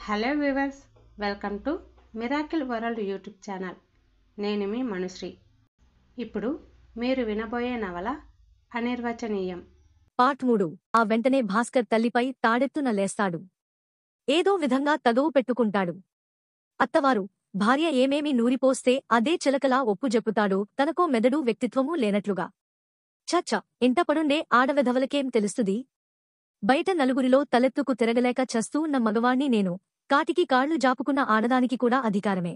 Hello viewers, welcome to miracle world YouTube channel. నేను మీ మనుశ్రీ. ఇప్పుడు మీరు వినబోయే నవల అనిర్వచనీయం. పార్ట్ 3. ఆ వెంటనే భాస్కర్ తల్లిపై తాడెత్తున లేస్తాడు. ఏదో విధంగా తగవు పెట్టుకుంటాడు. అత్తవారు భార్య ఏమేమి నూరిపోస్తే అదే చిలకలా ఒప్పుజెప్పుతాడు, తనకో మెదడు వ్యక్తిత్వమూ లేనట్లుగా. చచ్చ, ఇంట పడుండే ఆడవెధవలకేం తెలుస్తుంది? బయట నలుగురిలో తలెత్తుకు తిరగలేక చస్తూ ఉన్న మగవాణ్ణి నేను, కాటికి కాళ్లు జాపుకున్న ఆడదానికి కూడా అధికారమే.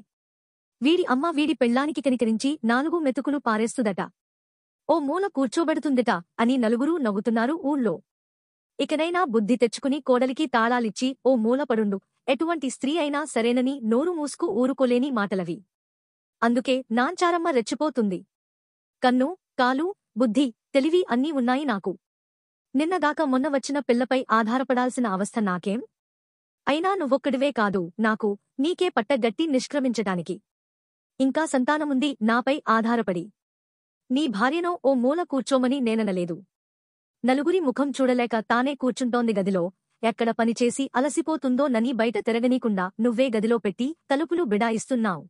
వీడి అమ్మ వీడి పెళ్ళానికి కనికరించి 4 మెతుకులు పారేస్తుదట, ఓ మూల కూర్చోబెడుతుందిట అని నలుగురూ నవ్వుతున్నారు ఊళ్ళో. ఇకనైనా బుద్ధి తెచ్చుకుని కోడలికి తాళాలిచ్చి ఓ మూల పడుండు, ఎటువంటి స్త్రీ అయినా సరేనని నోరు మూసుకు ఊరుకోలేని మాటలవి. అందుకే నాంచారమ్మ రెచ్చిపోతుంది. కన్ను, కాలు, బుద్ధి, తెలివి అన్నీ ఉన్నాయి నాకు. నిన్నదాకా మొన్న వచ్చిన పిల్లపై ఆధారపడాల్సిన అవస్థ నాకేం? అయినా నువ్వొక్కడివే కాదు నాకు, నీకే పట్టగట్టి నిష్క్రమించటానికి. ఇంకా సంతానముంది నాపై ఆధారపడి. నీ భార్యనో ఓ మూల కూర్చోమని నేననలేదు. నలుగురి ముఖం చూడలేక తానే కూర్చుంటోంది గదిలో. ఎక్కడ పనిచేసి అలసిపోతుందో నని బయట తిరగనీకుండా నువ్వే గదిలో పెట్టి తలుపులు బిడాయిస్తున్నావు.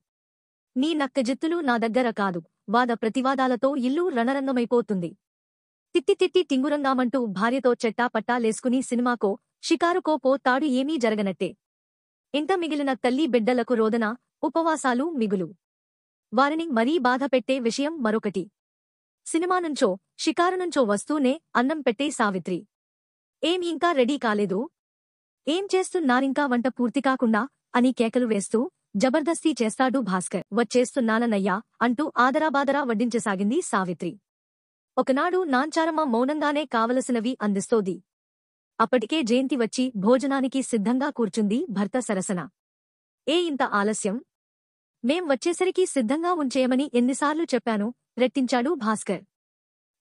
నీ నక్కజిత్తులు నా దగ్గర కాదు, వాద ప్రతివాదాలతో ఇల్లు రణరంగమైపోతుంది. తిట్టి టింగురంగామంటూ భార్యతో చెట్టాపట్టా లేసుకుని సినిమాకో షికారుకో పోతాడు, ఏమీ జరగనట్టే. ఇంట మిగిలిన తల్లి బిడ్డలకు రోదన, ఉపవాసాలు మిగులు. వారిని మరీ బాధపెట్టే విషయం మరొకటి. సినిమానుంచో షికారునుంచో వస్తూనే అన్నం పెట్టే సావిత్రి. ఏం ఇంకా రెడీ కాలేదు? ఏం చేస్తున్నారింకా వంట పూర్తికాకుండా అని కేకలు వేస్తూ జబర్దస్తీ చేస్తాడు భాస్కర్. వచ్చేస్తున్నానన్నయ్యా అంటూ ఆదరాబాదరా వడ్డించసాగింది సావిత్రి. ఒకనాడు నాంచారమ్మ మౌనంగానే కావలసినవి అందిస్తోంది. అప్పటికే జయంతి వచ్చి భోజనానికి సిద్ధంగా కూర్చుంది భర్త సరసన. ఏ ఇంత ఆలస్యం? మేం వచ్చేసరికి సిద్ధంగా ఉంచేయమని ఎన్నిసార్లు చెప్పాను, రెట్టించాడు భాస్కర్.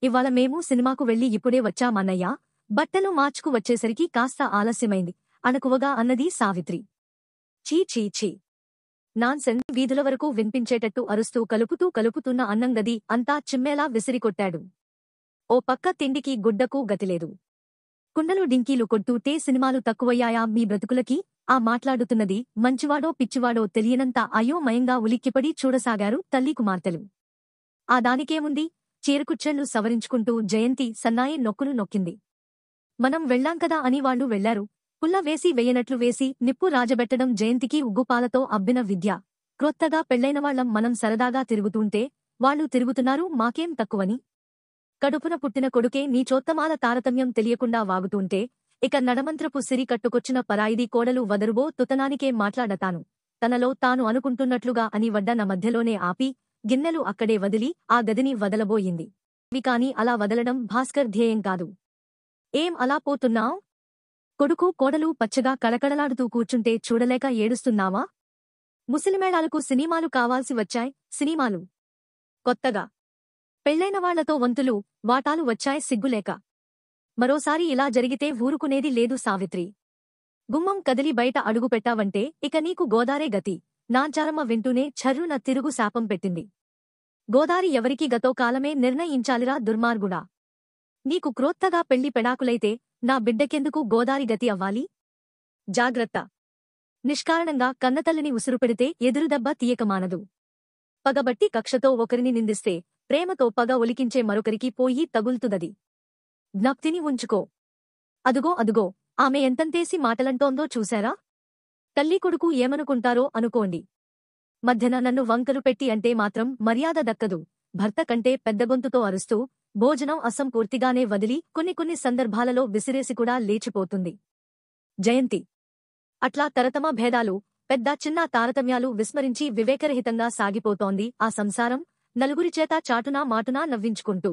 ఇవాళ మేము సినిమాకు వెళ్లి ఇప్పుడే వచ్చామన్నయ్యా, బట్టలు మార్చుకు వచ్చేసరికి కాస్త ఆలస్యమైంది అణకువగా అన్నది సావిత్రి. చీ నాన్సెన్ వీధుల వరకు వినిపించేటట్టు అరుస్తూ కలుపుతున్న అన్నం గది అంతా చిమ్మేలా విసిరికొట్టాడు. ఓ పక్క తిండికి గుడ్డకు గతిలేదు. కుండలు డింకీలు కొట్టూటే సినిమాలు తక్కువయ్యాయా మీ బ్రతుకులకి? ఆ మాట్లాడుతున్నది మంచివాడో పిచ్చివాడో తెలియనంత అయోమయంగా ఉలిక్కిపడి చూడసాగారు తల్లి కుమార్తెలు. ఆ దానికేముంది? చీరకుచ్చెళ్లు సవరించుకుంటూ జయంతి సన్నాయి నొక్కులు నొక్కింది. మనం వెళ్లాంకదా అని వాళ్లు వెళ్లారు. పుల్ల వేసి వెయ్యనట్లు వేసి నిప్పు రాజబెట్టడం జయంతికి ఉగ్గుపాలతో అబ్బిన విద్య. క్రొత్తగా పెళ్లైనవాళ్లం మనం సరదాగా తిరుగుతుంటే వాళ్లు తిరుగుతున్నారు మాకేం తక్కువని? కడుపున పుట్టిన కొడుకే నీ చోత్తమాల తారతమ్యం తెలియకుండా వాగుతుంటే ఇక నడమంత్రపు సిరి కట్టుకొచ్చిన పరాయిది కోడలు వదరుబో తుతనానికే మాట్లాడతాను, తనలో తాను అనుకుంటున్నట్లుగా అని వడ్డన మధ్యలోనే ఆపి గిన్నెలు అక్కడే వదిలి ఆ గదిని వదలబోయింది. కాని అలా వదలడం భాస్కర్ ధ్యేయం కాదు. ఏం అలా పోతున్నావ్? కొడుకు కోడలు పచ్చగా కళకళలాడుతూ కూర్చుంటే చూడలేక ఏడుస్తున్నావా? ముసిలిమేళాలకు సినిమాలు కావాల్సి వచ్చాయ్. సినిమాలు కొత్తగా పెళ్లైన వాళ్లతో వంతులు వాటాలు వచ్చాయ్ సిగ్గులేక. మరోసారి ఇలా జరిగితే ఊరుకునేది లేదు సావిత్రి. గుమ్మం కదిలి బయట అడుగుపెట్టావంటే ఇక నీకు గోదారే గతి. నాంచారమ్మ వింటూనే ఛర్రున తిరుగు శాపం పెట్టింది. గోదారి ఎవరికి గతో కాలమే నిర్ణయించాలిరా దుర్మార్గుడా. నీకు క్రోత్తగా పెళ్లి పెడాకులైతే నా బిడ్డకెందుకు గోదారి గతి అవ్వాలి? జాగ్రత్త. నిష్కారణంగా కన్నతల్లిని ఉసురుపెడితే ఎదురుదెబ్బ తీయకమానదు. పగబట్టి కక్షతో ఒకరిని నిందిస్తే ప్రేమతో పగ ఒలికించే మరొకరికి పోయి తగుల్తుదది. జ్ఞప్తిని ఉంచుకో. అదుగో ఆమె ఎంతంతేసి మాటలంటోందో చూశారా? తల్లి కొడుకు ఏమనుకుంటారో అనుకోండి. మధ్యన నన్ను వంకలు పెట్టి అంటే మాత్రం మర్యాద దక్కదు. భర్త కంటే పెద్దగొంతుతో అరుస్తూ భోజనం అసంపూర్తిగానే వదిలి కొన్ని సందర్భాలలో విసిరేసి కూడా లేచిపోతుంది జయంతి. అట్లా తరతమ భేదాలు, పెద్ద చిన్న తారతమ్యాలు విస్మరించి వివేకరహితంగా సాగిపోతోంది ఆ సంసారం, నలుగురిచేత చాటునా మాటునా నవ్వించుకుంటూ.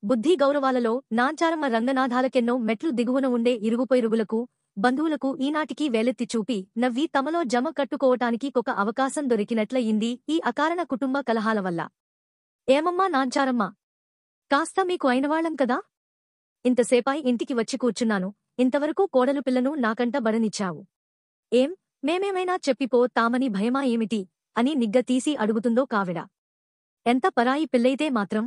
బుద్ధి గౌరవాలలో నాంచారమ్మ రంగనాథాలకెన్నో మెట్లు దిగువన ఉండే ఇరుగుపొరుగులకు, బంధువులకు ఈనాటికి వేలెత్తి చూపి నవ్వి తమలో జమ కట్టుకోవటానికి ఒక అవకాశం దొరికినట్లయింది ఈ అకారణ కుటుంబ కలహాల వల్ల. ఏమమ్మా నాంచారమ్మ, కాస్త మీకు అయినవాళ్లం కదా, ఇంతసేపాయి ఇంటికి వచ్చి కూర్చున్నాను, ఇంతవరకు కోడలు పిల్లను నాకంట బడనిచ్చావు. ఏం మేమేమైనా చెప్పిపో తామని భయమా ఏమిటి అని నిగ్గ తీసి అడుగుతుందో కావిడ. ఎంత పరాయి పిల్లయితే మాత్రం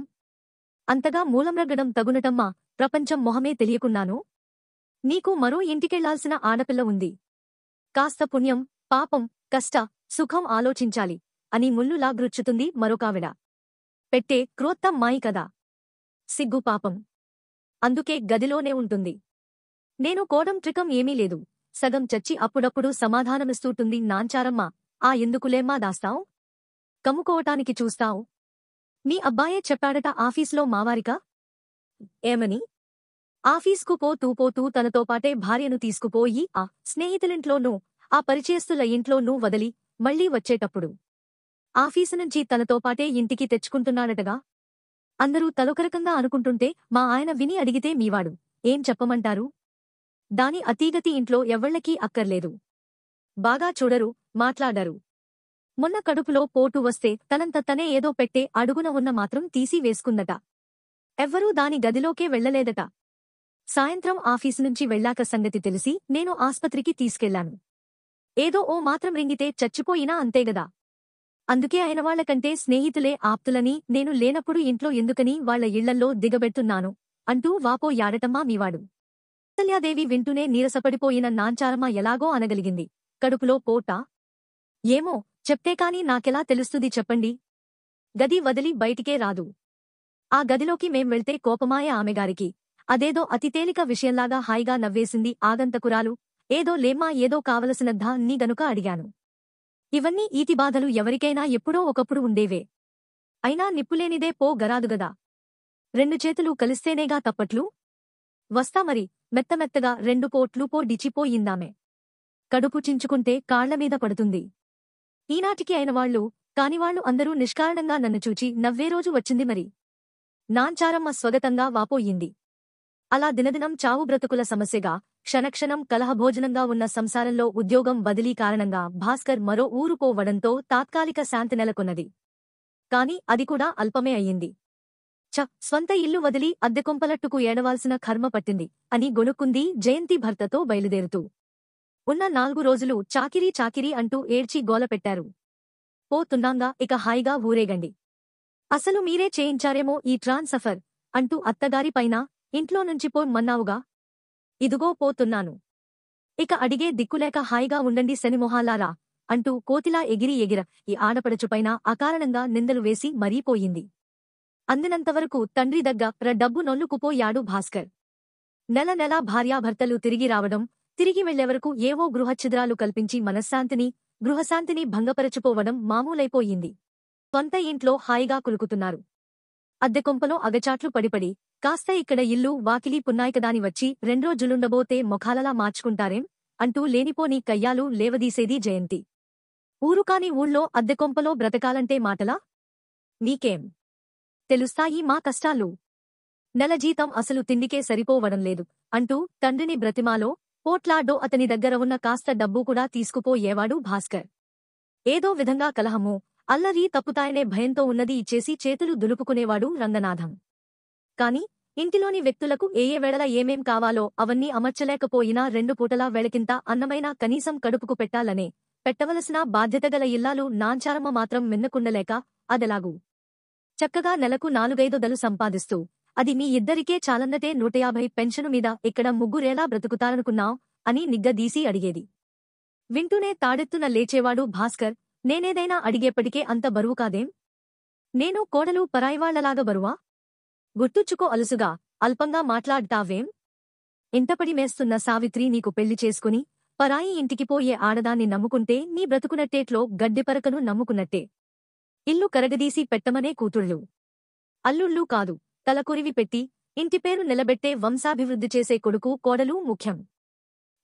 అంతగా మూలంరగడం తగునటమ్మా, ప్రపంచం మొహమే తెలియకున్నాను. నీకు మరో ఇంటికెళ్లాల్సిన ఆడపిల్ల ఉంది. కాస్త పుణ్యం, పాపం, కష్ట, సుఖం ఆలోచించాలి అని ముల్లులా గ్రుచ్చుతుంది మరొకావిడ. పెట్టే క్రోత్తం మాయి కదా. సిగ్గు పాపం. అందుకే గదిలోనే ఉంటుంది. నేను కోడం ట్రికం ఏమీ లేదు. సగం చచ్చి అప్పుడప్పుడు సమాధానమిస్తూటుంది నాంచారమ్మ. ఆ ఎందుకులేమ్మా దాస్తావ్? కమ్ముకోవటానికి చూస్తావ్? మీ అబ్బాయే చెప్పాడట ఆఫీసులో మావారిక. ఏమని? ఆఫీస్కు పోతూ తనతో పాటే భార్యను తీసుకుపోయి ఆ స్నేహితులింట్లోనూ ఆ పరిచయస్తుల ఇంట్లోనూ వదిలి మళ్లీ వచ్చేటప్పుడు ఆఫీసు నుంచి తనతో పాటే ఇంటికి తెచ్చుకుంటున్నాడటగా. అందరూ తలొకరకంగా అనుకుంటుంటే మా ఆయన విని అడిగితే మీవాడు ఏం చెప్పమంటారు? దాని అతీగతి ఇంట్లో ఎవ్వళ్ళకీ అక్కర్లేదు. బాగా చూడరు, మాట్లాడరు. మొన్న కడుపులో పోటు వస్తే తనంత తనే ఏదో పెట్టే అడుగున ఉన్న మాత్రం తీసి వేసుకుందట. ఎవ్వరూ దాని గదిలోకే వెళ్లలేదట. సాయంత్రం ఆఫీసు నుంచి వెళ్లాక సంగతి తెలిసి నేను ఆస్పత్రికి తీసుకెళ్లాను. ఏదో ఓ మాత్రం రింగితే చచ్చిపోయినా అంతేగదా. అందుకే అయినవాళ్లకంటే స్నేహితులే ఆప్తులని నేను లేనప్పుడు ఇంట్లో ఎందుకని వాళ్ల ఇళ్లల్లో దిగబెడుతున్నాను అంటూ వాపోయాడటమ్మా మీవాడు. కౌసల్యాదేవి వింటూనే నీరసపడిపోయిన నాంచారమ్మ ఎలాగో అనగలిగింది. కడుపులో పోటా? ఏమో, చెప్తేకాని నాకెలా తెలుస్తుంది చెప్పండి. గది వదిలి బయటికే రాదు. ఆ గదిలోకి మేం వెళ్తే కోపమాయ ఆమెగారికి. అదేదో అతి తేలిక విషయంలాగా హాయిగా నవ్వేసింది ఆగంతకురాలు. ఏదో లేమ్మా, ఏదో కావలసినద్దా నీ గనుక అడిగాను. ఇవన్నీ ఈతిబాధలు ఎవరికైనా ఎప్పుడో ఒకప్పుడు ఉండేవే. అయినా నిప్పులేనిదే పో గరాదుగదా. 2 చేతులు కలిస్తేనేగా తప్పట్లు. వస్తా మరి. మెత్తమెత్తగా 2 పోట్లు డిచిపోయిందామె. కడుపు చించుకుంటే కాళ్లమీద పడుతుంది. ఈనాటికి అయినవాళ్లు కానివాళ్లు అందరూ నిష్కారణంగా నన్ను చూచి నవ్వేరోజు వచ్చింది మరి. నాంచారమ్మ స్వగతంగా వాపోయింది. అలా దినదినం చావు బ్రతుకుల సమస్యగా, క్షణక్షణం కలహభోజనంగా ఉన్న సంసారంలో ఉద్యోగం బదిలీ కారణంగా భాస్కర్ మరో ఊరు పోవడంతో తాత్కాలిక శాంతి నెలకొన్నది. కాని అది కూడా అల్పమే అయ్యింది. స్వంత ఇల్లు వదిలి అద్దెకొంపలట్టుకు ఏడవాల్సిన కర్మ పట్టింది అని గొనుక్కుంది జయంతి భర్తతో బయలుదేరుతూ. ఉన్న 4 రోజులు చాకిరీ అంటూ ఏడ్చి గోలపెట్టారు. పోతున్నాంగా ఇక హాయిగా ఊరేగండి. అసలు మీరే చేయించారేమో ఈ ట్రాన్స్ఫర్ అంటూ అత్తగారిపైన ఇంట్లో నుంచి మన్నావుగా. ఇదుగో పోతున్నాను. ఇక అడిగే దిక్కులేక హాయిగా ఉండండి శనిమొహాలారా అంటూ కోతిలా ఎగిరి ఈ ఆడపడుచుపైన అకారణంగా నిందలు వేసి మరీపోయింది. అందినంతవరకు తండ్రి దగ్గర డబ్బు నొల్లుకుపోయాడు భాస్కర్. నెల భార్యాభర్తలు తిరిగి రావడం, తిరిగి వెళ్లేవరకు ఏవో గృహఛిద్రాలు కల్పించి గృహశాంతిని భంగపరచుకోవడం మామూలైపోయింది. సొంత ఇంట్లో హాయిగా కులుకుతున్నారు. అద్దెకొంపలో అగచాట్లు పడిపడి కాస్త ఇక్కడ ఇల్లు వాకిలి పున్నాయికదాని వచ్చి 2 రోజులుండబోతే మొఖాలలా మార్చుకుంటారేం అంటూ లేనిపోని కయ్యాలు లేవదీసేది జయంతి. ఊరుకాని ఊళ్ళో అద్దెకొంపలో బ్రతకాలంటే మాటలా? నీకేం తెలుస్తాయి మా కష్టాలు? నెల జీతం అసలు తిండికే సరిపోవడం లేదు అంటూ తండ్రిని బ్రతిమాలో పోట్లాడో అతని దగ్గర ఉన్న కాస్త డబ్బు కూడా తీసుకుపోయేవాడు భాస్కర్. ఏదో విధంగా కలహమో అల్లరి తప్పుతాయనే భయంతో ఉన్నది ఇచ్చేసి చేతులు దులుపుకునేవాడు రంగనాథం. కాని ఇంటిలోని వ్యక్తులకు ఏ వేళల ఏమేం కావాలో అవన్నీ అమర్చలేకపోయినా 2 పూటలా వేళకింత అన్నమైనా కనీసం కడుపుకు పెట్టవలసిన బాధ్యతగల ఇల్లాలు నాంచారమ్మ మాత్రం మిన్నకుండలేక అదెలాగూ చక్కగా నెలకు 4-5 సంపాదిస్తూ అది మీ ఇద్దరికే చాలన్నదే 150 పెన్షను మీద ఇక్కడ ముగ్గురేలా బ్రతుకుతారనుకున్నావ్ అని నిగ్గదీసి అడిగేది. వింటూనే తాడెత్తున లేచేవాడు భాస్కర్. నేనేదైనా అడిగేప్పటికే అంత బరువు కాదేం? నేను కోడలు పరాయివాళ్లలాగా బరువా? గుర్తుచ్చుకో అలుసుగా, అల్పంగా మాట్లాడ్తావేం? ఇంటపడి మేస్తున్న సావిత్రి నీకు పెళ్లి చేసుకుని పరాయి ఇంటికి పోయే ఆడదాన్ని నమ్ముకుంటే నీ బ్రతుకునట్టేట్లో గడ్డిపరకను నమ్ముకున్నట్టే. ఇల్లు కరగదీసి పెట్టమనే కూతుళ్ళు, అల్లుళ్ళూ కాదు, తలకొరివి పెట్టి ఇంటి పేరు నిలబెట్టే వంశాభివృద్ధి చేసే కొడుకు కోడలు ముఖ్యం.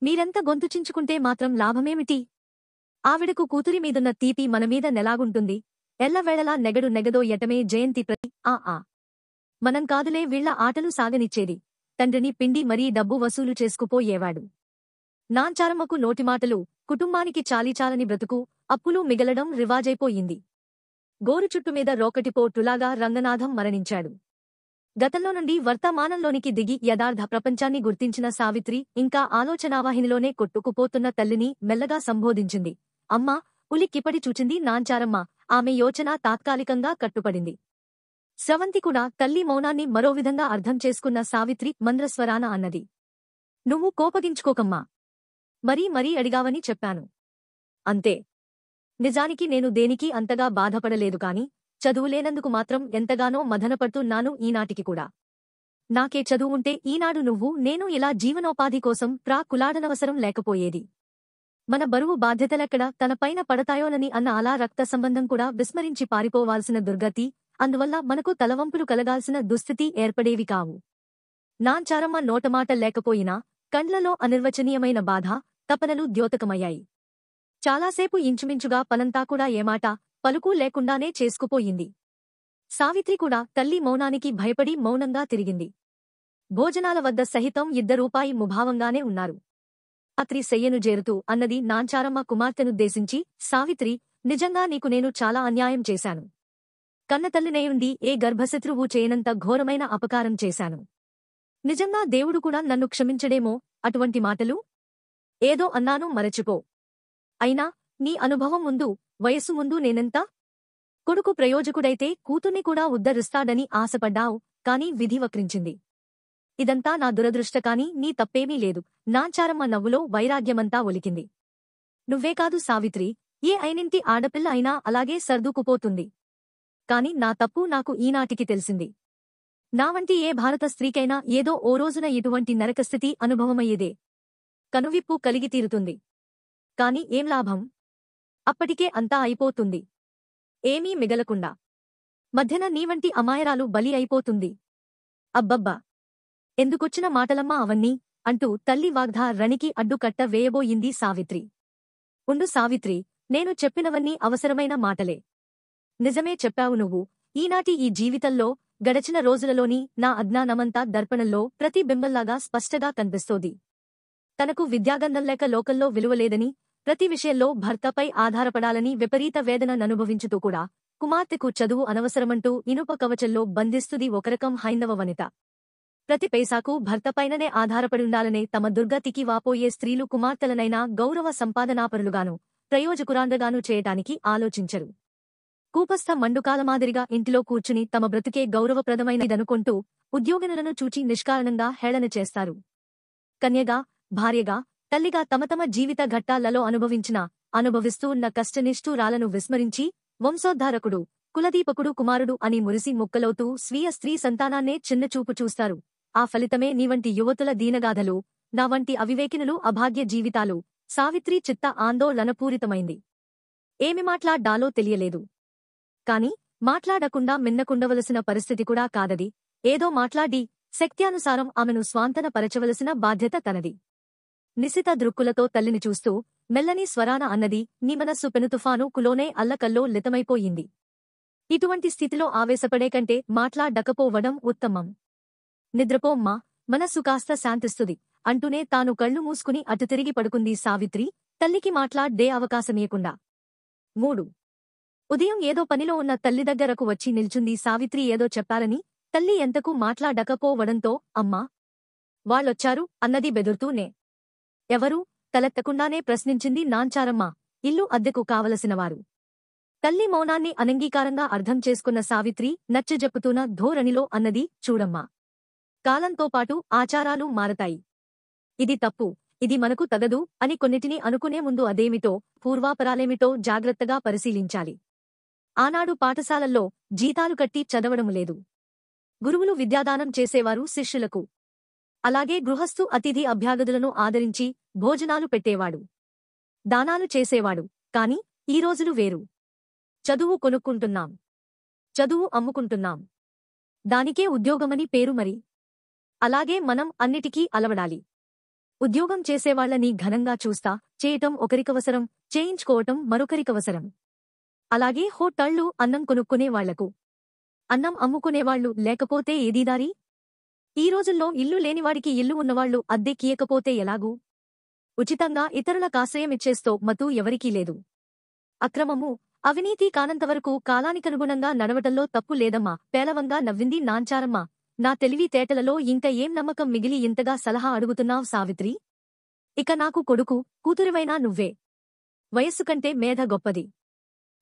మీరెంత గొంతు చించుకుంటే మాత్రం లాభమేమిటి? ఆవిడకు కూతురి మీదున్న తీపి మనమీద నెలాగుంటుంది? ఎల్లవేళలా నెగడో ఎటమే జయంతి ప్రతి మనం కాదులే వీళ్ల ఆటలు సాగనిచ్చేది. తండ్రిని పిండి మరీ డబ్బు వసూలు చేసుకుపోయేవాడు. నాంచారమ్మకు నోటిమాటలు, కుటుంబానికి చాలీచాలని బ్రతుకు, అప్పులు మిగలడం రివాజైపోయింది. గోరుచుట్టుమీద రోకటిపోటులాగా రంగనాథం మరణించాడు. గతంలో నుండి వర్తమానంలోనికి దిగి యథార్థ ప్రపంచాన్ని గుర్తించిన సావిత్రి ఇంకా ఆలోచనావాహినిలోనే కొట్టుకుపోతున్న తల్లిని మెల్లగా సంబోధించింది. అమ్మా! ఉలిక్కిపడి చూచింది నాంచారమ్మ. ఆమె యోచన తాత్కాలికంగా కట్టుపడింది. స్రవంతి కూడా తల్లి మౌనాన్ని మరో విధంగా అర్థం చేసుకున్న సావిత్రి మంద్రస్వరాన అన్నది. నువ్వు కోపగించుకోకమ్మా. మరీ అడిగావని చెప్పాను. అంతే. నిజానికి నేను దేనికి అంతగా బాధపడలేదు కాని చదువులేనందుకు మాత్రం ఎంతగానో మదనపడుతున్నాను ఈనాటికి కూడా. నాకే చదువుంటే ఈనాడు నువ్వు నేను ఇలా జీవనోపాధి కోసం కులాడనవసరం లేకపోయేది. మన బరువు బాధ్యతలెక్కడ తనపైన పడతాయోనని అన్న అలా రక్త సంబంధం కూడా విస్మరించి పారిపోవాల్సిన దుర్గతి, అందువల్ల మనకు తలవంపులు కలగాల్సిన దుస్థితి ఏర్పడేవి కావు. నాంచారమ్మ నోటమాట లేకపోయినా కండ్లలో అనిర్వచనీయమైన బాధ, తపనలు ద్యోతకమయ్యాయి. చాలాసేపు ఇంచుమించుగా పనంతా కూడా ఏమాట పలుకు లేకుండానే చేసుకుపోయింది. సావిత్రి కూడా తల్లి మౌనానికి భయపడి మౌనంగా తిరిగింది. భోజనాల వద్ద సహితం ఇద్దరూపాయి ముభావంగానే ఉన్నారు. రాత్రి శయ్యను జేరుతూ అన్నది నాంచారమ్మ కుమార్తెనుద్దేశించి, సావిత్రి, నిజంగా నీకు నేను చాలా అన్యాయం చేశాను. కన్నతల్లినేయుండి ఏ గర్భశత్రువు చేయనంత ఘోరమైన అపకారం చేశాను. నిజంగా దేవుడు కూడా నన్ను క్షమించడేమో అటువంటి మాటలు? ఏదో అన్నాను మరచిపో. అయినా నీ అనుభవం ముందు, వయస్సు ముందు నేనెంత? కొడుకు ప్రయోజకుడైతే కూతుర్ని కూడా ఉద్ధరిస్తాడని ఆశపడ్డావు, కాని విధి వక్రించింది. ఇదంతా నా దురదృష్టకాని నీ తప్పేమీ లేదు. నాంచారమ్మ నవ్వులో వైరాగ్యమంతా ఒలికింది. నువ్వే కాదు సావిత్రి, ఏ అయినింటి ఆడపిల్ల అయినా అలాగే సర్దుకుపోతుంది. కాని నా తప్పు నాకు ఈనాటికి తెలిసింది. నావంటి ఏ భారత స్త్రీకైనా ఏదో ఓ రోజున ఇటువంటి నరకస్థితి అనుభవమయ్యేదే. కనువిప్పు కలిగి తీరుతుంది. కాని ఏం లాభం? అప్పటికే అంతా అయిపోతుంది. ఏమీ మిగలకుండా మధ్యన నీవంటి అమాయరాలు బలి అయిపోతుంది. అబ్బబ్బా! ఎందుకొచ్చిన మాటలమ్మా అవన్నీ అంటూ తల్లి వాగ్ధారణికి అడ్డుకట్ట వేయబోయింది సావిత్రి. ఉండు సావిత్రి, నేను చెప్పినవన్నీ అవసరమైన మాటలే. నిజమే చెప్పావు నువ్వు. ఈనాటి ఈ జీవితంలో గడచిన రోజులలోని నా అజ్ఞానమంతా దర్పణంలో ప్రతిబింబంలాగా స్పష్టంగా కనిపిస్తోంది. తనకు విద్యాగంధంలేక లోకంలో విలువలేదని, ప్రతి విషయంలో భర్తపై ఆధారపడాలని విపరీత వేదనననుభవించుతూ కూడా కుమార్తెకు చదువు అనవసరమంటూ ఇనుప కవచంలో బంధిస్తుది ఒకరకం హైందవ వనిత. ప్రతి పైసాకు భర్తపైననే ఆధారపడుండాలనే తమ దుర్గతికి వాపోయే స్త్రీలు కుమార్తెలనైనా గౌరవ సంపాదనాపరులుగాను, ప్రయోజకురాండ్రగాను చేయటానికి ఆలోచించరు. కూపస్థ మండుకాల మాదిరిగా ఇంటిలో కూర్చుని తమ బ్రతుకే గౌరవప్రదమైనదనుకుంటూ ఉద్యోగినులను చూచి నిష్కారణంగా హేళన చేస్తారు. కన్యగా, భార్యగా, తల్లిగా తమ జీవిత ఘట్టాలలో అనుభవిస్తూ ఉన్న కష్టనిష్ఠూరాలను విస్మరించి వంశోద్ధారకుడు, కులదీపకుడు కుమారుడు అని మురిసి ముక్కలవుతూ స్వీయ స్త్రీ సంతానాన్నే చిన్నచూపు చూస్తారు. ఆ ఫలితమే నీవంటి యువతుల దీనగాథలు, నా వంటి అవివేకినులు అభాగ్య జీవితాలు. సావిత్రి చిత్త ఆందోళనపూరితమైంది. ఏమి మాట్లాడ్డాలో తెలియలేదు. కాని మాట్లాడకుండా మిన్నకుండవలసిన పరిస్థితి కూడా కాదది. ఏదో మాట్లాడి శక్త్యానుసారం ఆమెను స్వాంతనపరచవలసిన బాధ్యత తనది. నిశిత దృక్కులతో తల్లిని చూస్తూ మెల్లని స్వరాన అన్నది, నీ మనస్సు పెనుతుఫాను కులోనే అల్లకల్లో లితమైపోయింది. ఇటువంటి స్థితిలో ఆవేశపడే కంటే మాట్లాడకపోవడం ఉత్తమం. నిద్రపోమ్మా, మనస్సు కాస్త శాంతిస్తుంది అంటూనే తాను కళ్ళు మూసుకుని అటు తిరిగి పడుకుంది సావిత్రి, తల్లికి మాట్లాడ్డే అవకాశమీయకుండా. 3 ఉదయం ఏదో పనిలో ఉన్న తల్లి దగ్గరకు వచ్చి నిల్చుంది సావిత్రి. ఏదో చెప్పాలని తల్లి ఎంతకు మాట్లాడకపోవడంతో, అమ్మా, వాళ్ళొచ్చారు అన్నది బెదురుతూనే. ఎవరు? తలెత్తకుండానే ప్రశ్నించింది నాంచారమ్మ. ఇల్లు అద్దెకు కావలసినవారు. తల్లి మౌనాన్ని అనంగీకారంగా అర్థం చేసుకున్న సావిత్రి నచ్చజెప్పుతూన ధోరణిలో అన్నది, చూడమ్మా, కాలంతోపాటు ఆచారాలు మారతాయి. ఇది తప్పు, ఇది మనకు తగదు అని కొన్నిటిని అనుకునే ముందు అదేమిటో, పూర్వాపరాలేమిటో జాగ్రత్తగా పరిశీలించాలి. ఆనాడు పాఠశాలల్లో జీతాలు కట్టి చదవడం లేదు. గురువులు విద్యాదానం చేసేవారు శిష్యులకు. అలాగే గృహస్థు అతిథి అభ్యాగతులను ఆదరించి భోజనాలు పెట్టేవాడు, దానాలు చేసేవాడు. కాని ఈ రోజులు వేరు. చదువు కొనుక్కుంటున్నాం, చదువు అమ్ముకుంటున్నాం. దానికే ఉద్యోగమని పేరు మరి. అలాగే మనం అన్నిటికీ అలవడాలి. ఉద్యోగం చేసేవాళ్లని ఘనంగా చూస్తా చేయటం ఒకరికవసరం, చేయించుకోవటం మరొకరికవసరం. అలాగే హోటళ్లు అన్నం కొనుక్కునేవాళ్లకు, అన్నం అమ్ముకునేవాళ్లు లేకపోతే ఏదీదారి? ఈ రోజుల్లో ఇల్లు లేనివాడికి ఇల్లు ఉన్నవాళ్లు అద్దెకియకపోతే ఎలాగూ? ఉచితంగా ఇతరులకాశ్రయమిచ్చేస్తో మతూ ఎవరికీ లేదు. అక్రమము, అవినీతి కానంతవరకు కాలానికనుగుణంగా నడవటంలో తప్పు లేదమ్మా. పేలవంగా నవ్వింది నాంచారమ్మ. నా తెలివితేటలలో ఇంక ఏం నమ్మకం మిగిలి ఇంతగా సలహా అడుగుతున్నావ్ సావిత్రి? ఇక నాకు కొడుకు, కూతురివైనా నువ్వే. వయస్సు కంటే మేధ గొప్పది.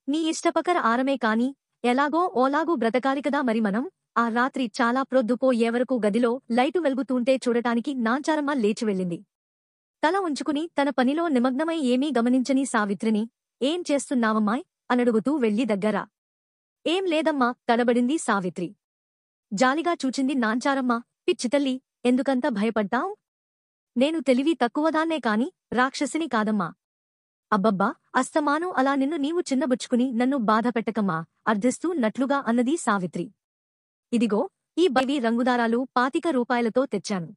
నీ ఇష్టపకర ఆరమే కాని ఎలాగో ఓలాగూ బ్రతకాలికదా మరి మనం. ఆ రాత్రి చాలా ప్రొద్దుపోయేవరకు గదిలో లైటు వెలుగుతూంటే చూడటానికి నాంచారమ్మ లేచి వెళ్ళింది. తల ఉంచుకుని తన పనిలో నిమగ్నమై ఏమీ గమనించని సావిత్రిని, ఏం చేస్తున్నావమ్మాయ్ అనడుగుతూ వెళ్లి దగ్గర. ఏం లేదమ్మా తడబడింది సావిత్రి. జాలిగా చూచింది నాంచారమ్మ. పిచ్చితల్లి, ఎందుకంత భయపడ్డావ్? నేను తెలివి తక్కువదాన్నే కాని రాక్షసిని కాదమ్మా. అబ్బబ్బా, అస్తమాను అలా నిన్ను నీవు చిన్నబుచ్చుకుని నన్ను బాధపెట్టకమ్మా అర్థిస్తూ నట్లుగా అన్నది సావిత్రి. ఇదిగో ఈ బైవి రంగుదారాలు 25 రూపాయలతో తెచ్చాను.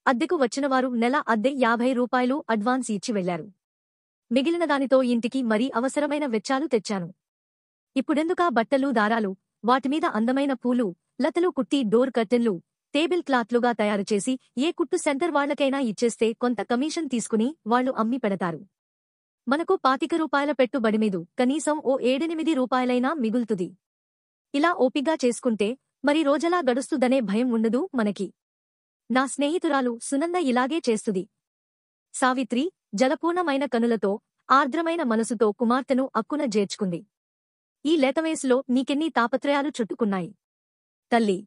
అద్దెకు వచ్చినవారు నెల అద్దె 50 రూపాయలు అడ్వాన్స్ ఇచ్చి వెళ్లారు. మిగిలిన దానితో ఇంటికి మరీ అవసరమైన వెచ్చాలు తెచ్చాను. ఇప్పుడెందుకా బట్టలు దారాలు, వాటిమీద అందమైన పూలు లతలు కుట్టి డోర్ కర్టెన్లు టేబుల్ క్లాత్లుగా తయారుచేసి ఏ కుట్టు సెంటర్ వాళ్లకైనా ఇచ్చేస్తే కొంత కమిషన్ తీసుకుని వాళ్లు అమ్మి పెడతారు. మనకు 25 రూపాయల పెట్టుబడిమీదు కనీసం ఓ 7-8 రూపాయలైనా మిగులుతుంది. ఇలా ఓపిగ్గా చేసుకుంటే మరి రోజలా గడుస్తుదనే భయం ఉండదు మనకి. నా స్నేహితురాలు సునంద ఇలాగే చేస్తుంది. సావిత్రి జలపూర్ణమైన కనులతో ఆర్ద్రమైన మనసుతో కుమార్తెను అక్కున జేర్చుకుంది. ఈ లేతవయసులో నీకెన్ని తాపత్రయాలు చుట్టుకున్నాయి తల్లి.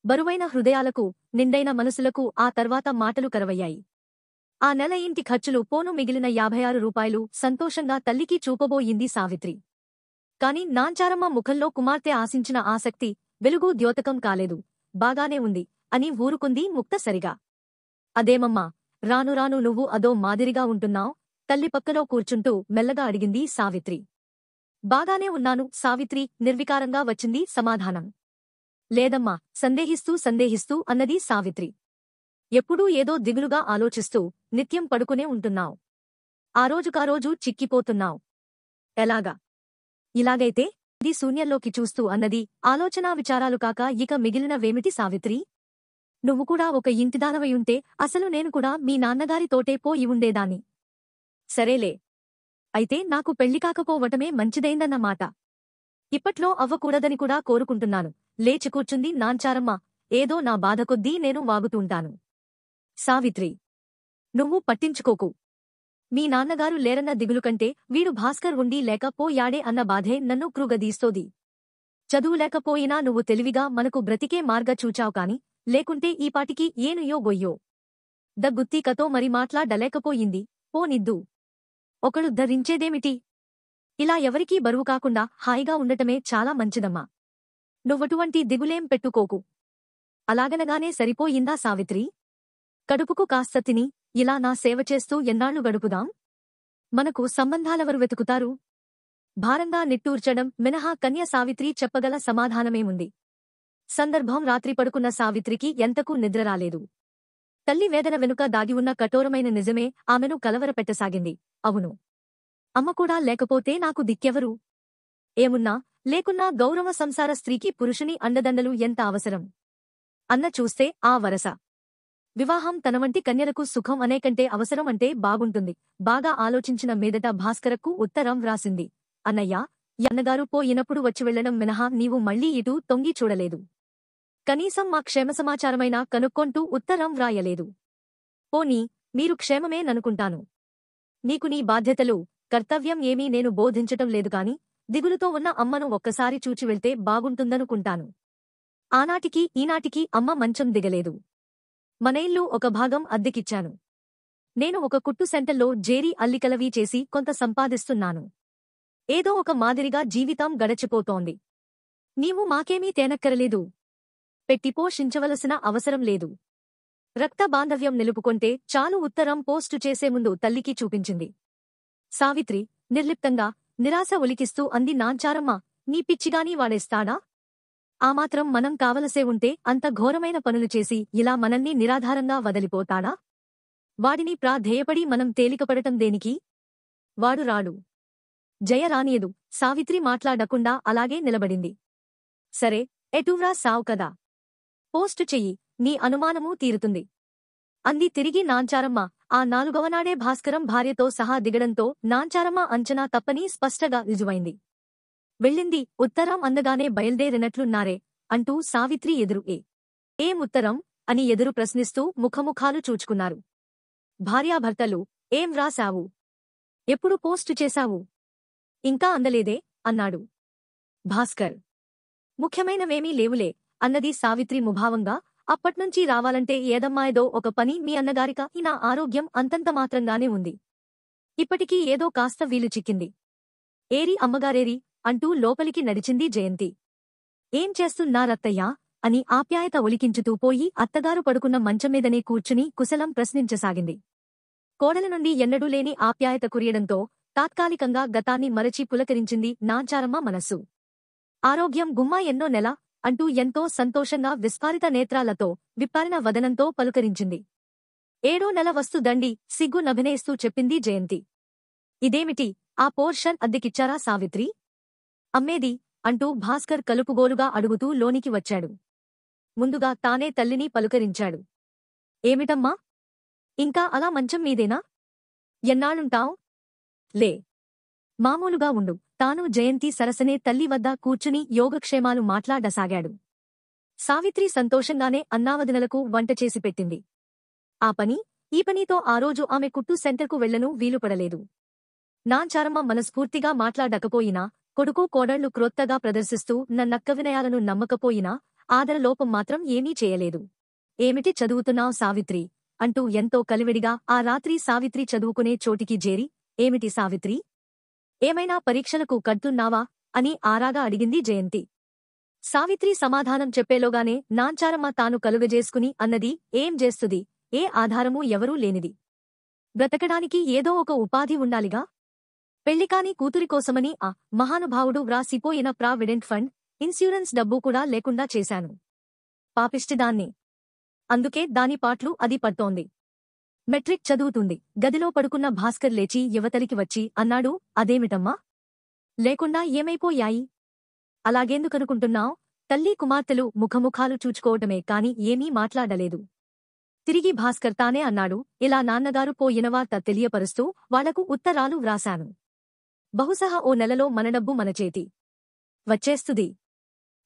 బరువైన హృదయాలకు, నిండైన మనసులకు ఆ తర్వాత మాటలు కరవయ్యాయి. ఆ నెల ఇంటి ఖర్చులు పోను మిగిలిన 56 రూపాయలు సంతోషంగా తల్లికి చూపబోయింది సావిత్రి. కాని నాంచారమ్మ ముఖంలో కుమార్తె ఆశించిన ఆసక్తి, వెలుగు ద్యోతకం కాలేదు. బాగానే ఉంది అని ఊరుకుంది ముక్తసరిగా. అదేమమ్మా, రాను రాను నువ్వు అదో మాదిరిగా ఉంటున్నావ్? తల్లి పక్కలో కూర్చుంటూ మెల్లగా అడిగింది సావిత్రి. బాగానే ఉన్నాను సావిత్రి నిర్వికారంగా వచ్చింది సమాధానం. లేదమ్మా, సందేహిస్తూ అన్నది సావిత్రి. ఎప్పుడూ ఏదో దిగులుగా ఆలోచిస్తూ నిత్యం పడుకునే ఉంటున్నావ్. ఆ రోజుకారోజు చిక్కిపోతున్నావ్. ఎలాగా? ఇలాగైతే ఇది శూన్యంలోకి చూస్తూ అన్నది. ఆలోచనా విచారాలు కాక ఇక మిగిలినవేమిటి సావిత్రి? నువ్వు కూడా ఒక ఇంటిదానవయుంటే అసలు నేను కూడా మీ నాన్నగారితోటే పోయి ఉండేదాన్ని. సరేలే, అయితే నాకు పెళ్లి కాకపోవటమే మంచిదైందన్నమాట. ఇప్పట్లో అవ్వకూడదని కూడా కోరుకుంటున్నాను. లేచి కూర్చుంది నాంచారమ్మ. ఏదో నా బాధ కొద్దీ నేను వాగుతుంటాను. సావిత్రి, నువ్వు పట్టించుకోకు. మీ నాన్నగారు లేరన్న దిగులు కంటే వీడు భాస్కర్ ఉండి లేకపోయాడే అన్న బాధే నన్ను కృగదీస్తోంది. చదువు లేకపోయినా నువ్వు తెలివిగా మనకు బ్రతికే మార్గ చూచావు కాని, లేకుంటే ఈపాటికి ఏనుయో గొయ్యో. దగ్గుత్తీకతో మరి మాట్లాడలేకపోయింది. పోనిద్దు. ఒకడు ధరించేదేమిటి? ఇలా ఎవరికీ బరువు కాకుండా హాయిగా ఉండటమే చాలా మంచిదమ్మా. నువ్వటువంటి దిగులేం పెట్టుకోకు. అలాగనగానే సరిపోయిందా సావిత్రి? కడుపుకు కాస్త తిని ఇలా నా సేవ చేస్తూ ఎన్నాళ్లు గడుపుదాం? మనకు సంబంధాలెవరు వెతుకుతారు? భారంగా నిట్టూర్చడం మినహా కన్య సావిత్రి చెప్పగల సమాధానమేముంది? సందర్భం రాత్రి పడుకున్న సావిత్రికి ఎంతకూ నిద్రరాలేదు. తల్లి వేదన వెనుక దాగివున్న కఠోరమైన నిజమే ఆమెను కలవరపెట్టసాగింది. అవును, అమ్మ కూడా లేకపోతే నాకు దిక్కెవరు? ఏమున్నా లేకున్నా గౌరవ సంసార స్త్రీకి పురుషుని అండదండలు ఎంత అవసరం అన్న చూస్తే ఆ వరస. వివాహం తనవంటి కన్యలకు సుఖం అనేకంటే అవసరం అంటే బాగుంటుంది. బాగా ఆలోచించిన మీదట భాస్కరకు ఉత్తరం వ్రాసింది. అన్నయ్యా, అన్నగారు పోయినప్పుడు వచ్చి వెళ్లడం మినహా నీవు మళ్లీ ఇటూ తొంగి చూడలేదు. కనీసం మా క్షేమ సమాచారమైనా కనుక్కొంటూ ఉత్తరం వ్రాయలేదు. పోనీ మీరు క్షేమమేననుకుంటాను. నీకు నీ బాధ్యతలు, కర్తవ్యం ఏమీ నేను బోధించటం లేదు కాని, దిగులుతో ఉన్న అమ్మను ఒక్కసారి చూచి వెళ్తే బాగుంటుందనుకుంటాను. ఆనాటికి ఈనాటికి అమ్మ మంచం దిగలేదు. మన ఇల్లు ఒక భాగం అద్దెకిచ్చాను. నేను ఒక కుట్టు సెంటర్లో జేరీ అల్లికలవీ చేసి కొంత సంపాదిస్తున్నాను. ఏదో ఒక మాదిరిగా జీవితం గడచిపోతోంది. నీవు మాకేమీ తేనక్కరలేదు. పెట్టి పోషించవలసిన అవసరం లేదు. రక్త బాంధవ్యం నిలుపుకొంటే చాలు. ఉత్తరం పోస్టు చేసే ముందు తల్లికి చూపించింది. సావిత్రి నిర్లిప్తంగా, నిరాశ ఒలికిస్తూ అంది. నాంచారమ్మ, నీ పిచ్చిగానీ వాడేస్తాడా? ఆ మాత్రం మనం కావలసే ఉంటే అంత ఘోరమైన పనులు చేసి ఇలా మనల్ని నిరాధారంగా వదిలిపోతాడా? వాడిని ప్రాధేయపడి మనం తేలికపడటం దేనికి? వాడు రాడు. జయ రానియదు. సావిత్రి మాట్లాడకుండా అలాగే నిలబడింది. సరే, ఎటువ్రా సావు కదా. పోస్టు చెయ్యి, నీ అనుమానమూ తీరుతుంది అంది తిరిగి నాంచారమ్మ. ఆ 4వనాడే భాస్కరం భార్యతో సహా దిగడంతో నాంచారమ్మ అంచనా తప్పని స్పష్టగా రుజువైంది. వెళ్ళింది. ఉత్తరం అందగానే బయల్దేరినట్లున్నారే అంటూ సావిత్రి ఎదురు ఏం ఉత్తరం అని ఎదురు ప్రశ్నిస్తూ ముఖముఖాలు చూచుకున్నారు. భార్యాభర్తలు. ఏం వ్రాశావు? ఎప్పుడు పోస్టు చేశావు? ఇంకా అందలేదే అన్నాడు భాస్కర్. ముఖ్యమైనవేమీ లేవులే అన్నది సావిత్రి ముభావంగా. అప్పట్నుంచి రావాలంటే ఏదో ఒక పని మీ అన్నగారిక నా ఆరోగ్యం అంతంత మాత్రంగానే ఉంది. ఇప్పటికీ ఏదో కాస్త వీలు చిక్కింది. ఏరి అమ్మగారేరి అంటూ లోపలికి నడిచింది జయంతి. ఏం చేస్తున్నారత్తయ్యా అని ఆప్యాయత ఒలికించుతూ పోయి అత్తగారు పడుకున్న మంచంమీదనే కూర్చుని కుశలం ప్రశ్నించసాగింది. కోడల నుండి ఎన్నడూ లేని ఆప్యాయత కురియడంతో తాత్కాలికంగా గతాన్ని మరచి పులకరించింది నాంచారమ్మ మనస్సు. ఆరోగ్యం గుమ్మా ఎన్నో నెల అంటూ ఎంతో సంతోషంగా విస్ఫారిత నేత్రాలతో విప్పారిన వదనంతో పలుకరించింది. 7వ నెల వస్తుదండి సిగ్గు నభినేస్తూ చెప్పింది జయంతి. ఇదేమిటి, ఆ పోర్షన్ అద్దెకిచ్చారా సావిత్రి? అమ్మేది అంటూ భాస్కర్ కలుపుగోలుగా అడుగుతూ లోనికి వచ్చాడు. ముందుగా తానే తల్లిని పలుకరించాడు. ఏమిటమ్మా, ఇంకా అలా మంచం మీదేనా? ఎన్నాళ్ళుంటావ్? లే, మామూలుగా ఉండు. తాను జయంతి సరసనే తల్లి వద్ద కూర్చుని యోగక్షేమాలు మాట్లాడసాగాడు. సావిత్రి సంతోషంగానే అన్నావదినలకు వంట చేసి పెట్టింది. ఆ పని ఈ పనితో ఆ రోజు ఆమె కుట్టు సెంటర్కు వెళ్లను వీలుపడలేదు. నాంచారమ్మ మనస్ఫూర్తిగా మాట్లాడకపోయినా, కొడుకు కోడళ్లు క్రొత్తగా ప్రదర్శిస్తూ నక్క వినయాలను నమ్మకపోయినా ఆదరలోపం మాత్రం ఏమీ చేయలేదు. ఏమిటి చదువుతున్నావ్ సావిత్రి అంటూ ఎంతో కలివిడిగా ఆ రాత్రి సావిత్రి చదువుకునే చోటికి జేరి, ఏమిటి సావిత్రి, ఏమైనా పరీక్షలకు కడ్తున్నావా అని ఆరాగా అడిగింది జయంతి. సావిత్రి సమాధానం చెప్పేలోగానే నాంచారమ్మ తాను కలుగజేసుకుని అన్నది, ఏం చేస్తుది, ఏ ఆధారమూ ఎవరూ లేనిది. బ్రతకడానికి ఏదో ఒక ఉపాధి ఉండాలిగా. పెళ్లికాని కూతురికోసమని ఆ మహానుభావుడు వ్రాసిపోయిన ప్రావిడెంట్ ఫండ్, ఇన్సూరెన్స్ డబ్బు కూడా లేకుండా చేశాను. పాపిష్టిదాన్ని. అందుకే దాని పాట్లు అది పడుతోంది. మెట్రిక్ చదువుతుంది. గదిలో పడుకున్న భాస్కర్ లేచి యువతలికి వచ్చి అన్నాడు, అదేమిటమ్మా, లేకుండా ఏమైపోయాయి? అలాగేందుకనుకుంటున్నావ్? తల్లి కుమార్తెలు ముఖముఖాలు చూచుకోవటమే కాని ఏమీ మాట్లాడలేదు. తిరిగి భాస్కర్ తానే అన్నాడు, ఇలా నాన్నగారు పోయిన వార్త తెలియపరుస్తూ వాళ్లకు ఉత్తరాలు వ్రాశాను. బహుశః ఓ నెలలో మన డబ్బు మన చేతి వచ్చేస్తుంది.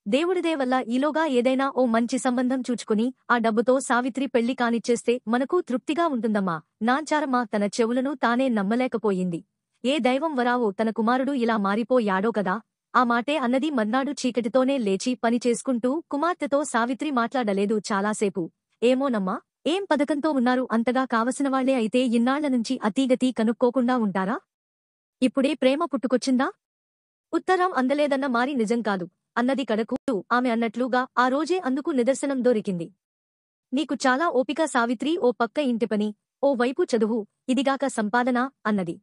దేవుడిదే వల్ల ఈలోగా ఏదైనా ఓ మంచి సంబంధం చూచుకుని ఆ డబ్బుతో సావిత్రి పెళ్లి కానిచ్చేస్తే మనకు తృప్తిగా ఉంటుందమ్మా. నాంచారమ్మ తన చెవులను తానే నమ్మలేకపోయింది. ఏ దైవం వరావో తన కుమారుడు ఇలా మారిపోయాడో కదా. ఆ మాటే అన్నది మర్నాడు చీకటితోనే లేచి పని చేసుకుంటూ కుమార్తెతో సావిత్రి మాట్లాడలేదు చాలాసేపు. ఏమోనమ్మా, ఏం పథకంతో ఉన్నారు? అంతగా కావలసినవాళ్లే అయితే ఇన్నాళ్ల నుంచి అతీగతీ కనుక్కోకుండా ఉంటారా? ఇప్పుడే ప్రేమ పుట్టుకొచ్చిందా? ఉత్తరం అందలేదన్న మారి నిజం కాదు అన్నది కడకు ఆమె అన్నట్లుగా ఆ రోజే అందుకు నిదర్శనం దొరికింది. నీకు చాలా ఓపిక సావిత్రి. ఓ పక్క ఇంటి పని, ఓ వైపు చదువు, ఇదిగాక సంపాదన అన్నది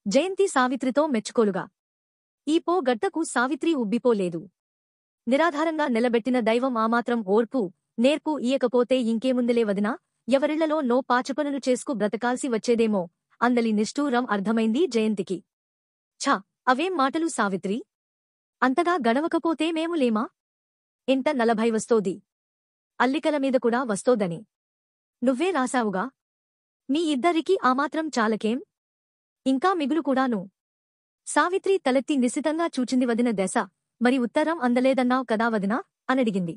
జయంతి సావిత్రితో మెచ్చుకోలుగా. ఈ పో గడ్డకు సావిత్రి ఉబ్బిపోలేదు. నిరాధారంగా నిలబెట్టిన దైవం ఆమాత్రం ఓర్పు నేర్పు ఇయ్యకపోతే ఇంకేముందిలే వదినా, ఎవరిళ్లలో నో పాచుపనులు చేసుకు బ్రతకాల్సి వచ్చేదేమో అందలి నిష్ఠూరం అర్థమైంది జయంతికి. ఛ, అవేం మాటలు సావిత్రి, అంతగా గడవకపోతే మేము లేమా? ఇంట 40 వస్తోది, అల్లికల మీద కూడా వస్తోదని నువ్వే రాశావుగా. మీ ఇద్దరికీ ఆమాత్రం చాలకేం, ఇంకా మిగులు కూడాను. సావిత్రి తలెత్తి నిశితంగా చూచింది. వదిన దశ, మరి ఉత్తరం అందలేదన్నావ్ కదా వదినా అనడిగింది.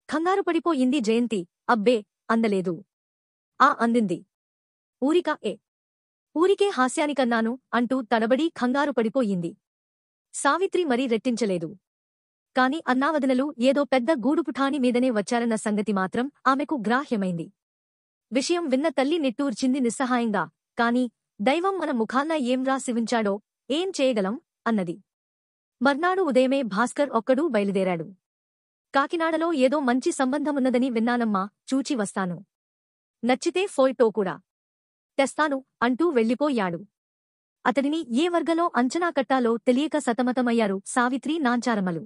కంగారు పడిపోయింది జయంతి. అబ్బే, అందలేదు. అందింది. ఊరికే హాస్యానికన్నాను అంటూ తడబడి కంగారు పడిపోయింది. సావిత్రి మరీ రెట్టించలేదు. కాని అన్నావదనలు ఏదో పెద్ద గూడుపుఠాని మీదనే వచ్చారన్న సంగతి మాత్రం ఆమెకు గ్రాహ్యమైంది. విషయం విన్న తల్లి నిట్టూర్చింది నిస్సహాయంగా. కాని దైవం మన ముఖాన్న ఏం రాసివుంచాడో ఏం చేయగలం అన్నది. మర్నాడు ఉదయమే భాస్కర్ ఒక్కడూ బయలుదేరాడు. కాకినాడలో ఏదో మంచి సంబంధమున్నదని విన్నానమ్మా, చూచి వస్తాను. నచ్చితే ఫోటో కూడా తెస్తాను అంటూ వెళ్ళిపోయాడు. అతడిని ఏ వర్గలో అంచనా కట్టాలో తెలియక సతమతమయ్యారు సావిత్రి నాంచారమ్మలు.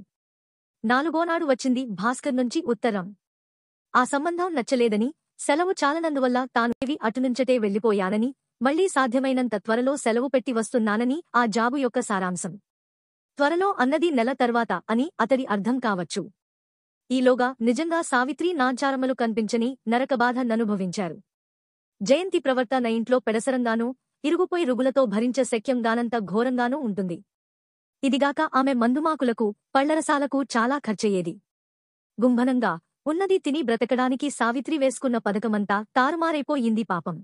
4వ నాడు వచ్చింది భాస్కర్ నుంచి ఉత్తరం. ఆ సంబంధం నచ్చలేదని, సెలవు చాలనందువల్ల తాను అటునుంచటే వెళ్లిపోయానని, మళ్లీ సాధ్యమైనంత త్వరలో సెలవు పెట్టి వస్తున్నానని ఆ జాబు యొక్క సారాంశం. త్వరలో అన్నది నెల తర్వాత అని అతడి అర్థం కావచ్చు. ఈలోగా నిజంగా సావిత్రి నాంచారమ్మలు కనిపించని నరకబాధ ననుభవించారు. జయంతి ప్రవర్తన ఇంట్లో పెడసరంగానూ, ఇరుగుపోయి రుగులతో భరించ శక్యంగానంత ఘోరంగానూ ఉంటుంది. ఇదిగాక ఆమె మందుమాకులకు, పళ్లరసాలకు చాలా ఖర్చయ్యేది. గుంభనంగా ఉన్నది తిని బ్రతకడానికి సావిత్రి వేసుకున్న పథకమంతా తారుమారైపోయింది పాపం.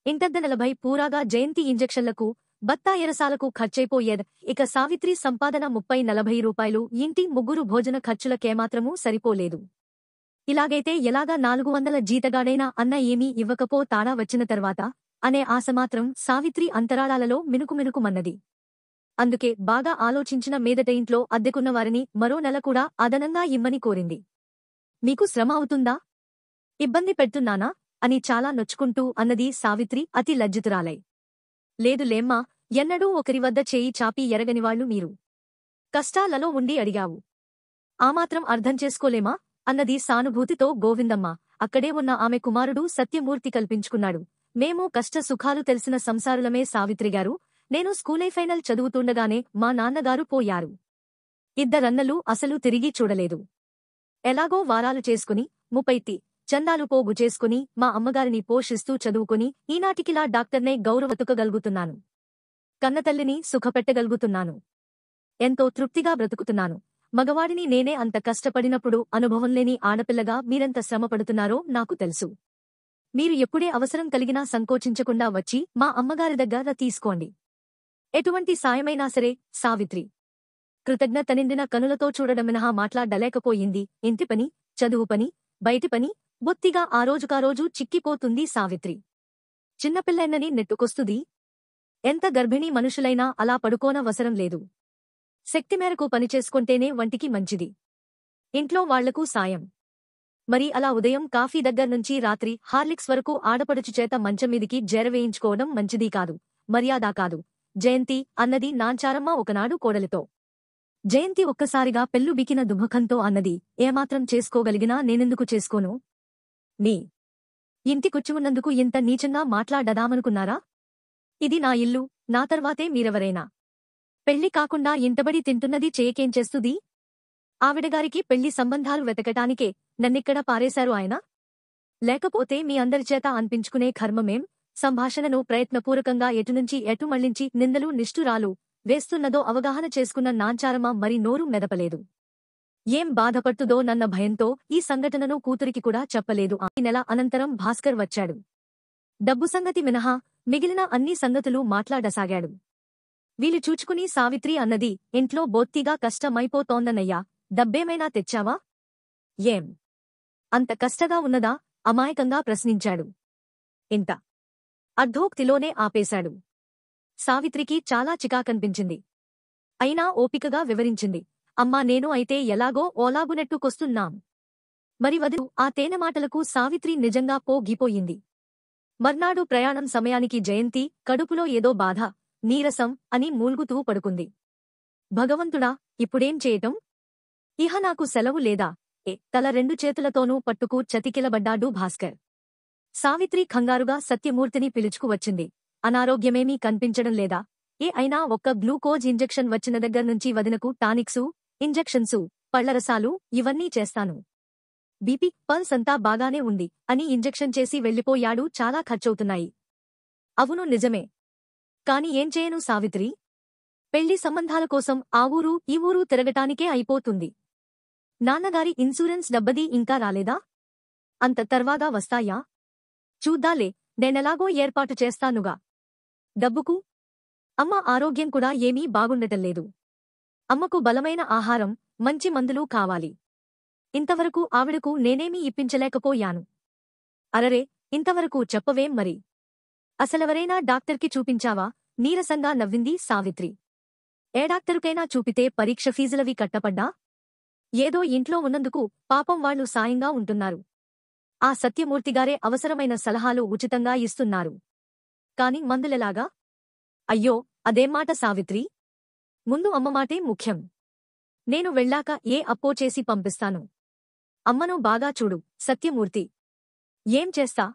ఇంటద్ద 40 పూరాగా జయంతి ఇంజెక్షన్లకు, బత్తాయరసాలకు ఖర్చైపోయేది. ఇక సావిత్రి సంపాదన 30-40 రూపాయలు ఇంటి ముగ్గురు భోజన ఖర్చులకేమాత్రమూ సరిపోలేదు. ఇలాగైతే ఎలాగా 400 జీతగాడైనా అన్న ఏమీ ఇవ్వకపో తాడా వచ్చిన తర్వాత అనే ఆశ మాత్రం సావిత్రి అంతరాళాలలో మినుకుమినుకుమన్నది. అందుకే బాగా ఆలోచించిన మీదట ఇంట్లో అద్దెకున్న వారిని మరో నెల కూడా అదనంగా ఇమ్మని కోరింది. మీకు శ్రమ అవుతుందా? ఇబ్బంది పెడుతున్నానా? అని చాలా నొచ్చుకుంటూ అన్నది సావిత్రి అతి లజ్జితురాలై. లేదులేమ్మా, ఎన్నడూ ఒకరి వద్ద చేయి చాపి ఎరగనివాళ్లు మీరు. కష్టాలలో ఉండి అడిగావు. ఆ మాత్రం అర్థం చేసుకోలేమా? అన్నది సానుభూతితో గోవిందమ్మ. అక్కడే ఉన్న ఆమె కుమారుడు సత్యమూర్తి కల్పించుకున్నాడు. మేము కష్ట సుఖాలు తెలిసిన సంసారులమే సావిత్రిగారు. నేను స్కూలై ఫైనల్ చదువుతుండగానే మా నాన్నగారు పోయారు. ఇద్దరన్నలు అసలు తిరిగి చూడలేదు. ఎలాగో వారాలు చేసుకుని ముపైతి చందాలు పోగు చేసుకుని మా అమ్మగారిని పోషిస్తూ చదువుకుని ఈనాటికిలా డాక్టర్నే గౌరవతుకగలుగుతున్నాను. కన్నతల్లిని సుఖపెట్టగలుగుతున్నాను. ఎంతో తృప్తిగా బ్రతుకుతున్నాను. మగవాడిని నేనే అంత కష్టపడినప్పుడు అనుభవం లేని ఆడపిల్లగా మీరెంత శ్రమపడుతున్నారో నాకు తెలుసు. మీరు ఎప్పుడే అవసరం కలిగినా సంకోచించకుండా వచ్చి మా అమ్మగారి దగ్గర తీసుకోండి. ఎటువంటి సాయమైనా సరే. సావిత్రి కృతజ్ఞత నిండిన కనులతో చూడడం మినహా మాట్లాడలేకపోయింది. ఇంటి పని, చదువు పని, బయటి పని బొత్తిగా ఆ రోజుకారోజు చిక్కిపోతుంది సావిత్రి. చిన్నపిల్లెన్నని నెట్టుకొస్తుంది. ఎంత గర్భిణీ మనుషులైనా అలా పడుకోనవసరం లేదు. శక్తి మేరకు పనిచేసుకుంటేనే వంటికి మంచిది. ఇంట్లో వాళ్లకు సాయం. మరి అలా ఉదయం కాఫీ దగ్గర్నుంచి రాత్రి హార్లిక్స్ వరకు ఆడపడుచు చేత మంచమీదికి జేరవేయించుకోవడం మంచిదీ కాదు, మర్యాదా కాదు. జయంతి అన్నది నాంచారమ్మ ఒకనాడు కోడలితో. జయంతి ఒక్కసారిగా పెళ్ళు బికిన దుముఖంతో అన్నది, ఏమాత్రం చేసుకోగలిగినా నేనెందుకు చేసుకోను? నీ ఇంటికొచ్చి ఉన్నందుకు ఇంత నీచంగా మాట్లాడదామనుకున్నారా? ఇది నా ఇల్లు, నా తర్వాతే మీరెవరైనా. పెళ్లి కాకుండా ఇంటబడి తింటున్నది చేయకేం చేస్తుంది? ఆవిడగారికి పెళ్లి సంబంధాలు వెతకటానికే నన్నిక్కడ పారేశారు ఆయన? లేకపోతే మీ అందరిచేత అనిపించుకునే కర్మమేం? సంభాషణను ప్రయత్నపూర్వకంగా ఎటునుంచి ఎటు మళ్లించి నిందలు నిష్ఠురాలు వేస్తున్నదో అవగాహన చేసుకున్న నాంచారమ్మ మరి నోరు మెదపలేదు. ఏం బాధపడుతుందో నన్న భయంతో ఈ సంఘటనను కూతురికి కూడా చెప్పలేదు. ఈ నెల అనంతరం భాస్కర్ వచ్చాడు. డబ్బు సంగతి మినహా మిగిలిన అన్ని సంగతులు మాట్లాడసాగాడు. వీలు చూచుకుని సావిత్రి అన్నది, ఇంట్లో బొత్తిగా కష్టమైపోతోందన్నయ్యా, డబ్బేమైనా తెచ్చావా? ఏం అంత కష్టగా ఉన్నదా? అమాయకంగా ప్రశ్నించాడు. ఇంత అర్ధోక్తిలోనే ఆపేశాడు. సావిత్రికి చాలా చికాకనిపించింది. అయినా ఓపికగా వివరించింది. అమ్మా, నేను అయితే ఎలాగో ఓలాగునెట్టుకొస్తున్నాం. మరి వదిలు. ఆ తేనెమాటలకు సావిత్రి నిజంగా పోగిపోయింది. మర్నాడు ప్రయాణం సమయానికి జయంతి కడుపులో ఏదో బాధ, నీరసం అని మూల్గుతూ పడుకుంది. భగవంతుడా, ఇప్పుడేం చేయటం? ఇహ నాకు సెలవు లేదా? తల రెండు చేతులతోనూ పట్టుకు చతికిలబడ్డాడు భాస్కర్. సావిత్రి కంగారుగా సత్యమూర్తిని పిలుచుకువచ్చింది. అనారోగ్యమేమీ కనిపించడం లేదా? అయినా ఒక్క గ్లూకోజ్ ఇంజెక్షన్ వచ్చిన దగ్గర్నుంచి వదినకు టానిక్సు, ఇంజెక్షన్సు, పళ్లరసాలు ఇవన్నీ చేస్తాను. బీపీ, పల్స్ అంతా బాగానే ఉంది అని ఇంజెక్షన్ చేసి వెళ్లిపోయాడు. చాలా ఖర్చవుతున్నాయి. అవును, నిజమే. కాని ఏం చేయను సావిత్రి? పెళ్లి సంబంధాల కోసం ఆ ఊరు ఈ ఊరు తిరగటానికే అయిపోతుంది. నాన్నగారి ఇన్సూరెన్స్ డబ్బది ఇంకా రాలేదా? అంత తర్వాగా వస్తాయా? చూద్దాలే, నేనెలాగో ఏర్పాటు చేస్తానుగా. డబ్బుకు అమ్మ ఆరోగ్యం కూడా ఏమీ బాగుండటంలేదు. అమ్మకు బలమైన ఆహారం, మంచి మందులు కావాలి. ఇంతవరకు ఆవిడకు నేనేమీ ఇప్పించలేకపోయాను. అరరే, ఇంతవరకు చెప్పవేం మరి? అసలెవరైనా డాక్టర్కి చూపించావా? నీరసంగా నవ్వింది సావిత్రి. ఏ డాక్టరుకైనా చూపితే పరీక్ష ఫీజులవి కట్టపడ్డా? ఏదో ఇంట్లో ఉన్నందుకు పాపం వాళ్లు సాయంగా ఉంటున్నారు. ఆ సత్యమూర్తిగారే అవసరమైన సలహాలు ఉచితంగా ఇస్తున్నారు. కాని మందులెలాగా? అయ్యో, అదేం మాట సావిత్రి? ముందు అమ్మమాటే ముఖ్యం. నేను వెళ్ళాక ఏ అప్పో చేసి పంపిస్తాను. అమ్మను బాగా చూడు. సత్యమూర్తి. ఏం చేస్తా?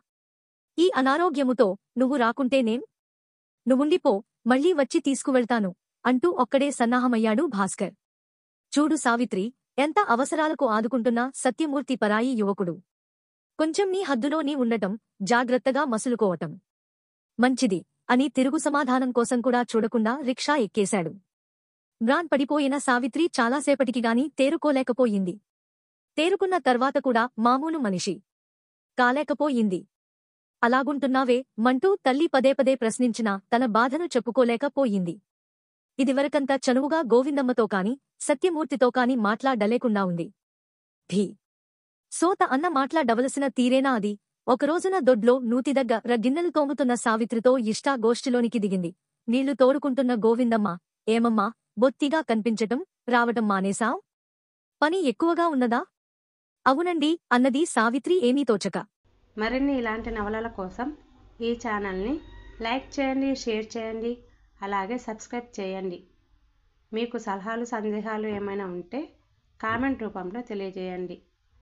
ఈ అనారోగ్యముతో నువ్వు రాకుంటేనేం? నువ్వుండిపో, మళ్లీ వచ్చి తీసుకువెళ్తాను అంటూ ఒక్కడే సన్నాహమయ్యాడు భాస్కర్. చూడు సావిత్రి, ఎంత అవసరాలకు ఆదుకుంటున్నా సత్యమూర్తి పరాయి యువకుడు. కొంచెం నీ హద్దులో నీ ఉండటం, జాగ్రత్తగా మసులుకోవటం మంచిది అని తిరుగు సమాధానం కోసం కూడా చూడకుండా రిక్షా ఎక్కేశాడు. మ్రాన్ పడిపోయిన సావిత్రి చాలాసేపటికిగాని తేరుకోలేకపోయింది. తేరుకున్న తర్వాత కూడా మామూలు మనిషి కాలేకపోయింది. అలాగుంటున్నావే మంటూ తల్లి పదేపదే ప్రశ్నించినా తన బాధను చెప్పుకోలేకపోయింది. ఇదివరకంత చనువుగా గోవిందమ్మతో కాని సత్యమూర్తితో కాని మాట్లాడలేకుండా ఉంది. భీ సోత అన్న మాట్లాడవలసిన తీరేనా అది? ఒకరోజున దొడ్లో నూతి దగ్గర గిన్నెలు తోముతున్న సావిత్రితో ఇష్టాగోష్ఠిలోనికి దిగింది. నీళ్లు తోడుకుంటున్న గోవిందమ్మ, ఏమమ్మా, బొత్తిగా కనిపించటం, రావటం మానేశావ్? పని ఎక్కువగా ఉన్నదా? అవునండి అన్నది సావిత్రి ఏమీ తోచక. మరిన్ని ఇలాంటి నవలల కోసం ఈ ఛానల్ని లైక్ చేయండి, షేర్ చేయండి, అలాగే సబ్స్క్రైబ్ చేయండి. మీకు సలహాలు సందేహాలు ఏమైనా ఉంటే కామెంట్ రూపంలో తెలియజేయండి.